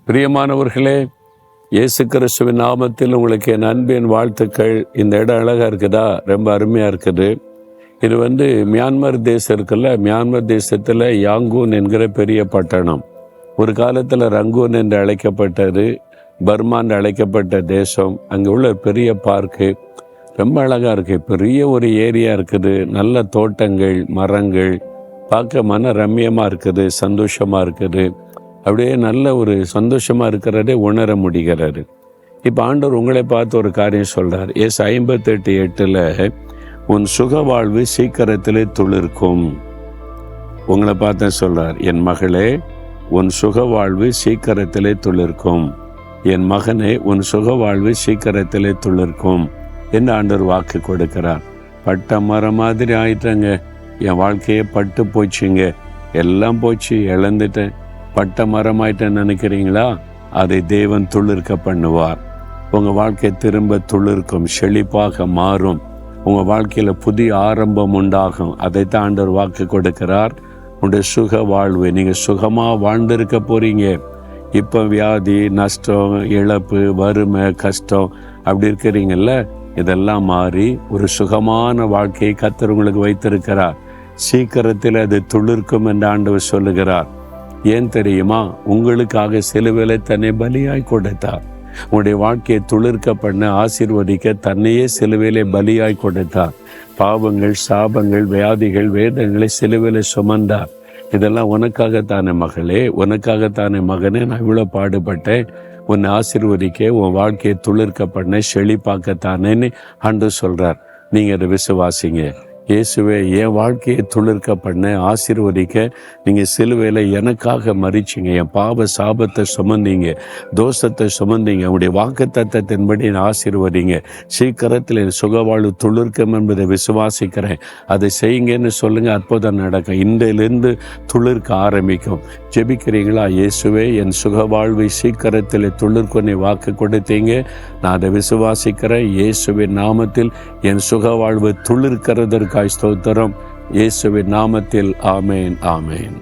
பிரியமானவர்களே, இயேசு கிறிஸ்துவின் நாமத்தில் உங்களுக்கு என் அன்பின் வாழ்த்துக்கள். இந்த இடம் அழகாக இருக்குதா? ரொம்ப அருமையாக இருக்குது. இது மியான்மர் தேசம் இருக்குல்ல, மியான்மர் தேசத்தில் யாங்கூன் என்கிற பெரிய பட்டணம். ஒரு காலத்தில் ரங்கூன் என்று அழைக்கப்பட்டது, பர்மான் அழைக்கப்பட்ட தேசம். அங்கே உள்ள பெரிய பார்க்கு ரொம்ப அழகாக இருக்குது. பெரிய ஒரு ஏரியா இருக்குது, நல்ல தோட்டங்கள், மரங்கள், பார்க்க மன ரம்யமாக இருக்குது, சந்தோஷமாக இருக்குது. அப்படியே நல்ல ஒரு சந்தோஷமாக இருக்கிறதே உணர முடிகிறது. இப்போ ஆண்டவர் உங்களை பார்த்து ஒரு காரியம் சொல்கிறார். எஸ் 58:8 உன் சுக வாழ்வு சீக்கிரத்திலே துளிர்க்கும். உங்களை பார்த்து சொல்கிறார், என் மகளே உன் சுக வாழ்வு சீக்கிரத்திலே துளிர்க்கும், என் மகனே உன் சுக வாழ்வு சீக்கிரத்திலே துளிர்க்கும் என்று ஆண்டவர் வாக்கு கொடுக்கிறார். பட்ட மரம் மாதிரி ஆயிட்டங்க, என் வாழ்க்கையே பட்டு போச்சுங்க, எல்லாம் போச்சு, இழந்துட்டேன், பட்ட மரமாயிட்டேன்னு நினைக்கிறீங்களா? அதை தேவன் துளிர்க்க பண்ணுவார். உங்கள் வாழ்க்கை திரும்ப துளிர்க்கும், செழிப்பாக மாறும். உங்கள் வாழ்க்கையில் புதிய ஆரம்பம் உண்டாகும். அதைத்தான் ஆண்டவர் வாக்கு கொடுக்கிறார். உங்களுடைய சுக வாழ்வு, நீங்கள் சுகமாக வாழ்ந்திருக்க போகிறீங்க. இப்போ வியாதி, நஷ்டம், இழப்பு, வறுமை, கஷ்டம் அப்படி இருக்கிறீங்கல்ல, இதெல்லாம் மாறி ஒரு சுகமான வாழ்க்கையை கர்த்தர் உங்களுக்கு வைத்திருக்கிறார். சீக்கிரத்தில் அது துளிர்க்கும் என்று ஆண்டவர் சொல்லுகிறார். ஏன் தெரியுமா? உங்களுக்காக சிலுவையிலே தன்னை பலியாய் கொடுத்தார். உங்களுடைய வாழ்க்கையை துளிர்க்க பண்ண, ஆசீர்வதிக்க தன்னையே சிலுவையிலே பலியாய் கொடுத்தார். பாவங்கள், சாபங்கள், வியாதிகள், வேதங்களை சிலுவையிலே சுமந்தார். இதெல்லாம் உனக்காகத்தானே மகளே, உனக்காகத்தானே மகனே, நான் இவ்வளோ பாடுபட்டேன், உன்னை ஆசீர்வதிக்க, உன் வாழ்க்கையை துளிர்க்க பண்ண, செழிப்பாக்கத்தானேன்னு ஆண்டவர் சொல்கிறார். நீங்கள் அதை விசுவாசிங்க. இயேசுவே, என் வாழ்க்கையை துளிர்க்க பண்ண, ஆசீர்வதிக்க நீங்கள் சிலுவையில் எனக்காக மறிச்சிங்க, என் பாவ சாபத்தை சுமந்தீங்க, தோஷத்தை சுமந்தீங்க. உங்களுடைய வாக்கு தத்தத்தின்படி ஆசீர்வதிங்க. சீக்கிரத்தில் என் சுகவாழ்வு துளிர்க்கும் என்பதை விசுவாசிக்கிறேன். அதை செய்யுங்கன்னு சொல்லுங்கள், அற்புதம் நடக்கும். இன்றையிலிருந்து துளிர்க்க ஆரம்பிக்கும். ஜெபிக்கிறீங்களா? இயேசுவே, என் சுகவாழ்வை சீக்கிரத்தில் துளிர்க்கொன்னை வாக்கு கொடுத்தீங்க, நான் அதை விசுவாசிக்கிறேன். இயேசுவின் நாமத்தில் என் சுகவாழ்வு துளிர்க்கிறதற்கு ஸ்தோத்திரம். இயேசுவின் நாமத்தில் ஆமேன், ஆமேன்.